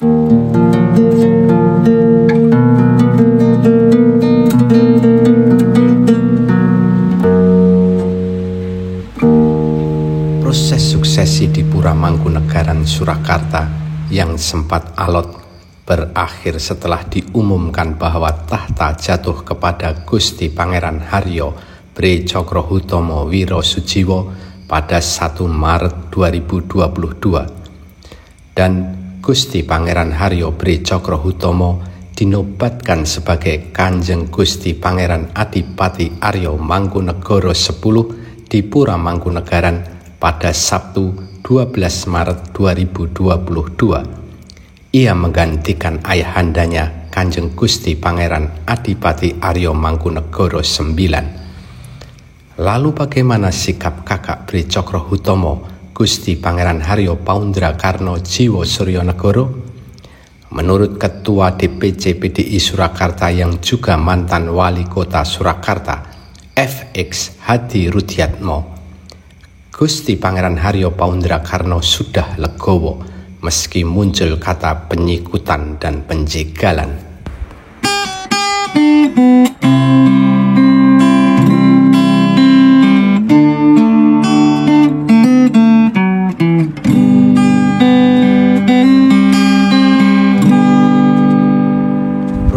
Proses suksesi di Pura Mangkunegaran Surakarta yang sempat alot berakhir setelah diumumkan bahwa tahta jatuh kepada Gusti Pangeran Haryo Bre Cokrohutomo Wiro Sujiwo pada 1 Maret 2022 dan Gusti Pangeran Haryo Bre Cokrohutomo dinobatkan sebagai Kanjeng Gusti Pangeran Adipati Aryo Mangkunegoro 10 di Pura Mangkunegaran pada Sabtu 12 Maret 2022. Ia menggantikan ayahandanya Kanjeng Gusti Pangeran Adipati Aryo Mangkunegoro 9. Lalu bagaimana sikap kakak Bre Cokrohutomo Gusti Pangeran Haryo Paundra Karno Jiwo Suryonegoro? Menurut Ketua DPC PDI Surakarta yang juga mantan Wali Kota Surakarta, FX Hadi Rudiatmo, Gusti Pangeran Haryo Paundra Karno sudah legowo meski muncul kata penyikutan dan penjegalan.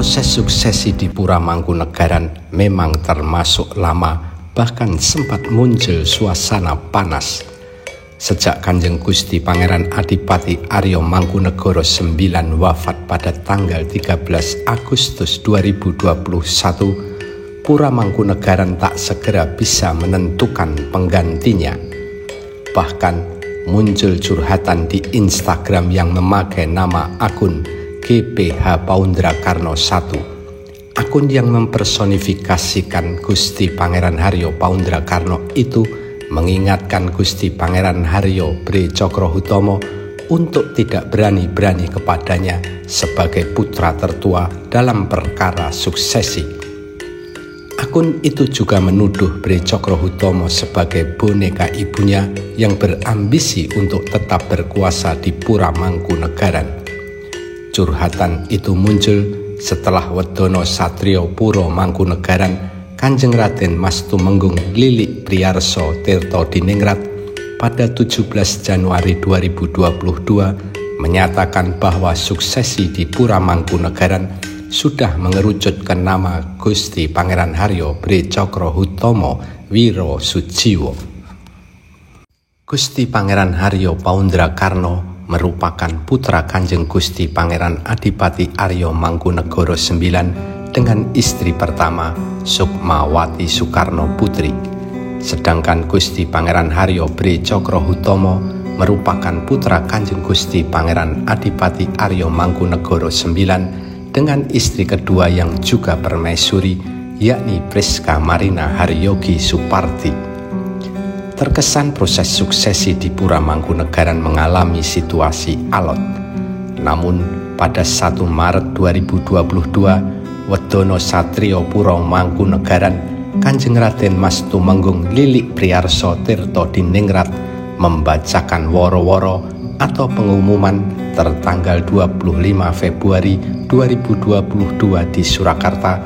Proses suksesi di Pura Mangkunegaran memang termasuk lama, bahkan sempat muncul suasana panas. Sejak Kanjeng Gusti Pangeran Adipati Aryo Mangkunegoro 9 wafat pada tanggal 13 Agustus 2021, Pura Mangkunegaran tak segera bisa menentukan penggantinya. Bahkan muncul curhatan di Instagram yang memakai nama akun GPH Paundra Karno 1. Akun yang mempersonifikasikan Gusti Pangeran Haryo Paundra Karno itu mengingatkan Gusti Pangeran Haryo Bre Cokrohutomo untuk tidak berani-berani kepadanya sebagai putra tertua dalam perkara suksesi. Akun itu juga menuduh Bre Cokrohutomo sebagai boneka ibunya yang berambisi untuk tetap berkuasa di Pura Mangkunegaran. Curhatan itu muncul setelah Wedono Satrio Puro Mangkunegaran Kanjeng Raden Mas Tumenggung Lilik Priyarso Tirto Diningrat pada 17 Januari 2022 menyatakan bahwa suksesi di Pura Mangkunegaran sudah mengerucut ke nama Gusti Pangeran Haryo Bre Cokrohutomo Wiro Sujiwo. Gusti Pangeran Haryo Paundra Karno merupakan putra Kanjeng Gusti Pangeran Adipati Aryo Mangkunegoro 9 dengan istri pertama Sukmawati Soekarno Putri. Sedangkan Gusti Pangeran Haryo Bre Cokrohutomo merupakan putra Kanjeng Gusti Pangeran Adipati Aryo Mangkunegoro 9 dengan istri kedua yang juga permaisuri, yakni Priska Marina Haryogi Suparti. Terkesan proses suksesi di Pura Mangkunegaran mengalami situasi alot. Namun pada 1 Maret 2022, Wedono Satrio Puro Mangkunegaran Kanjeng Raden Mas Tumenggung Lilik Priyarso Tirto Diningrat membacakan woro-woro atau pengumuman tertanggal 25 Februari 2022 di Surakarta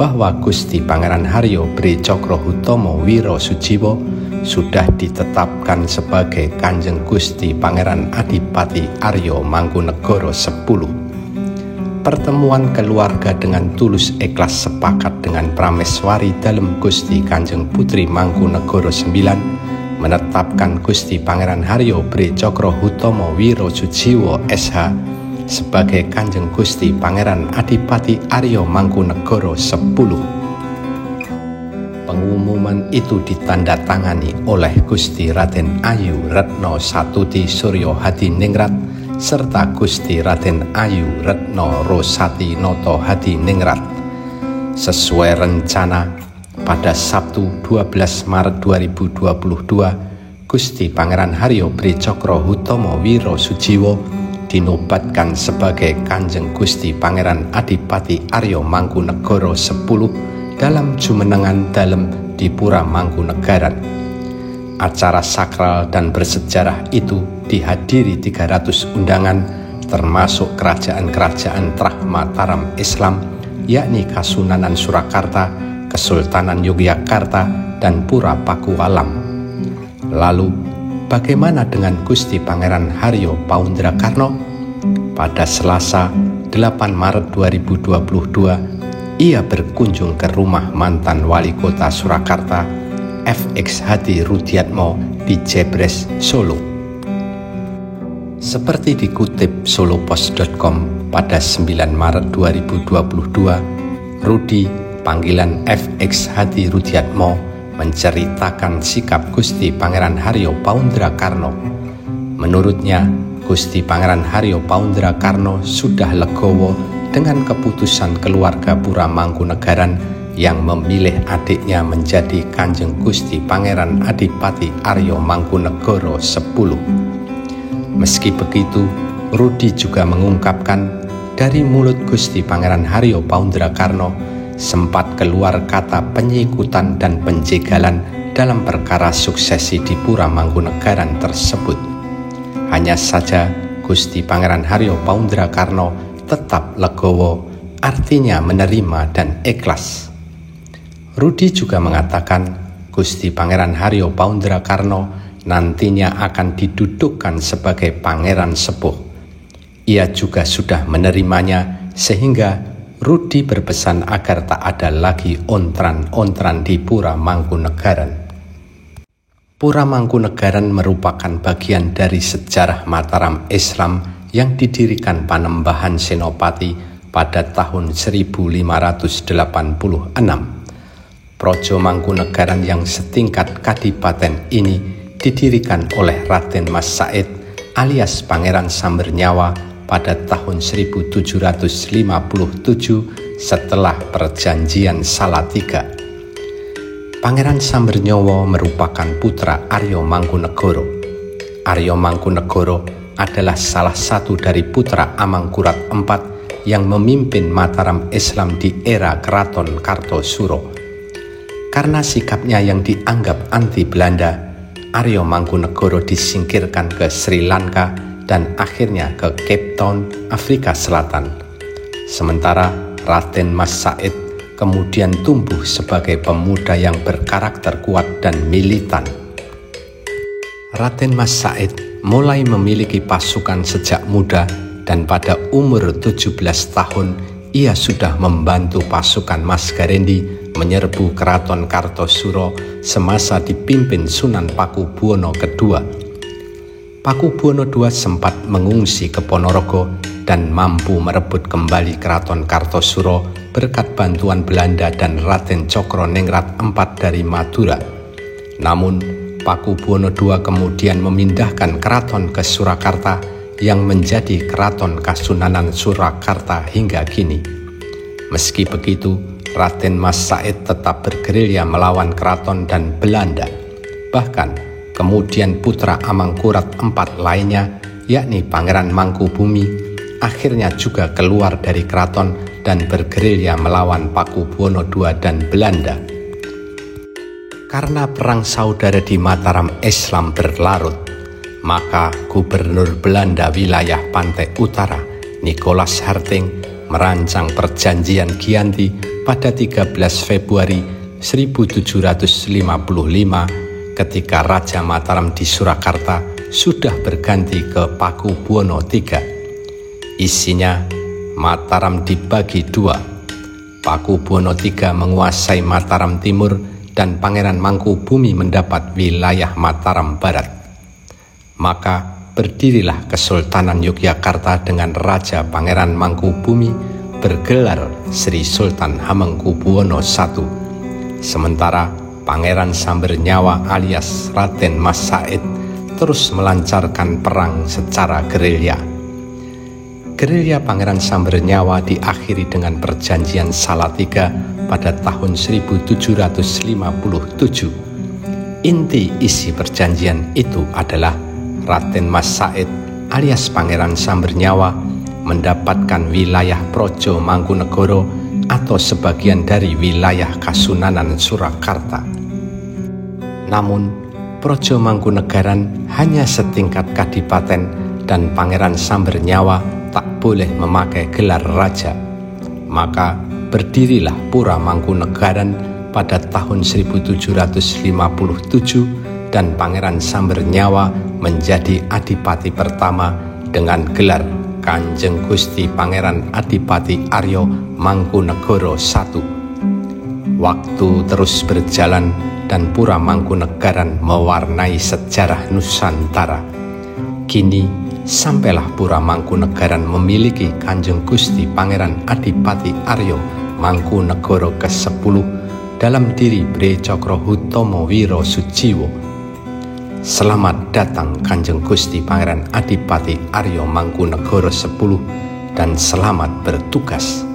bahwa Gusti Pangeran Haryo Bre Cokrohutomo Wiro Sujiwo sudah ditetapkan sebagai Kanjeng Gusti Pangeran Adipati Aryo Mangkunegoro 10. Pertemuan keluarga dengan tulus ikhlas sepakat dengan prameswari dalem Gusti Kanjeng Putri Mangkunegoro 9 menetapkan Gusti Pangeran Haryo Bre Cokrohutomo Wiro Sujiwo SH sebagai Kanjeng Gusti Pangeran Adipati Aryo Mangkunegoro 10. Pengumuman itu ditandatangani oleh Gusti Raden Ayu Retno Satuti Suryo Hadiningrat serta Gusti Raden Ayu Retno Rosati Noto Hadiningrat. Sesuai rencana, pada Sabtu 12 Maret 2022, Gusti Pangeran Haryo Bre Cokrohutomo Wiro Sujiwo dinobatkan sebagai Kanjeng Gusti Pangeran Adipati Aryo Mangkunegoro 10 dalam jumenengan dalem di Pura Mangkunegaran. Acara sakral dan bersejarah itu dihadiri 300 undangan termasuk kerajaan-kerajaan Trah Mataram Islam, yakni Kasunanan Surakarta, Kesultanan Yogyakarta, dan Pura Pakualam. Lalu, bagaimana dengan Gusti Pangeran Haryo Paundrakarno? Pada Selasa, 8 Maret 2022, ia berkunjung ke rumah mantan wali kota Surakarta, FX Hadi Rudiatmo di Jebres, Solo. Seperti dikutip solopost.com pada 9 Maret 2022, Rudi, panggilan FX Hadi Rudiatmo, menceritakan sikap Gusti Pangeran Haryo Paundrakarno. Menurutnya, Gusti Pangeran Haryo Paundrakarno sudah legowo dengan keputusan keluarga Pura Mangkunegaran yang memilih adiknya menjadi Kanjeng Gusti Pangeran Adipati Aryo Mangkunegoro 10. Meski begitu, Rudi juga mengungkapkan dari mulut Gusti Pangeran Haryo Paundrakarno sempat keluar kata penyikutan dan penjegalan dalam perkara suksesi di Pura Mangkunegaran tersebut. Hanya saja Gusti Pangeran Haryo Paundrakarno tetap legowo, artinya menerima dan ikhlas. Rudi juga mengatakan Gusti Pangeran Haryo Paundrakarno nantinya akan didudukkan sebagai pangeran sepuh. Ia juga sudah menerimanya, sehingga Rudi berpesan agar tak ada lagi ontran-ontran di Pura Mangkunegaran. Pura Mangkunegaran merupakan bagian dari sejarah Mataram Islam yang didirikan Panembahan Senopati pada tahun 1586. Projo Mangkunegaran yang setingkat kadipaten ini didirikan oleh Raden Mas Said alias Pangeran Sambernyawa pada tahun 1757 setelah Perjanjian Salatiga. Pangeran Sambernyawa merupakan putra Aryo Mangkunegoro. Aryo Mangkunegoro adalah salah satu dari putra Amangkurat IV yang memimpin Mataram Islam di era Keraton Kartosuro. Karena sikapnya yang dianggap anti Belanda, Aryo Mangkunegoro disingkirkan ke Sri Lanka dan akhirnya ke Cape Town, Afrika Selatan. Sementara Raden Mas Said kemudian tumbuh sebagai pemuda yang berkarakter kuat dan militan. Raden Mas Said mulai memiliki pasukan sejak muda dan pada umur 17 tahun ia sudah membantu pasukan Mas Garendi menyerbu Keraton Kartosuro semasa dipimpin Sunan Pakubuwono II. Pakubuwono II sempat mengungsi ke Ponorogo dan mampu merebut kembali Keraton Kartosuro berkat bantuan Belanda dan Raden Cokroningrat IV dari Madura. Namun, Pakubuwono II kemudian memindahkan keraton ke Surakarta yang menjadi Keraton Kasunanan Surakarta hingga kini. Meski begitu, Raden Mas Said tetap bergerilya melawan keraton dan Belanda. Bahkan, kemudian putra Amangkurat IV lainnya, yakni Pangeran Mangkubumi, akhirnya juga keluar dari keraton dan bergerilya melawan Pakubuwono II dan Belanda. Karena perang saudara di Mataram Islam berlarut, maka Gubernur Belanda wilayah pantai utara, Nicholas Harting, merancang perjanjian Giyanti pada 13 Februari 1755 ketika Raja Mataram di Surakarta sudah berganti ke Pakubuwono III. Isinya, Mataram dibagi dua. Pakubuwono III menguasai Mataram Timur dan Pangeran Mangkubumi mendapat wilayah Mataram Barat. Maka berdirilah Kesultanan Yogyakarta dengan Raja Pangeran Mangkubumi bergelar Sri Sultan Hamengkubuwono I. Sementara Pangeran Sambernyawa alias Raden Mas Said terus melancarkan perang secara gerilya. Gerilya Pangeran Sambernyawa diakhiri dengan Perjanjian Salatiga pada tahun 1757. Inti isi perjanjian itu adalah Raden Mas Said alias Pangeran Sambernyawa mendapatkan wilayah Projo Mangkunegoro atau sebagian dari wilayah Kasunanan Surakarta. Namun, Projo Mangkunegaran hanya setingkat kadipaten dan Pangeran Sambernyawa tak boleh memakai gelar raja. Maka berdirilah Pura Mangkunegaran pada tahun 1757 dan Pangeran Sambernyawa menjadi adipati pertama dengan gelar Kanjeng Gusti Pangeran Adipati Aryo Mangkunegoro I. Waktu terus berjalan dan Pura Mangkunegaran mewarnai sejarah Nusantara. Kini sampailah Pura Mangkunegaran memiliki Kanjeng Gusti Pangeran Adipati Aryo Mangkunegoro ke-10 dalam diri Bre Cokrohutomo Wiro Sujiwo. Selamat datang Kanjeng Gusti Pangeran Adipati Aryo Mangkunegoro 10 dan selamat bertugas.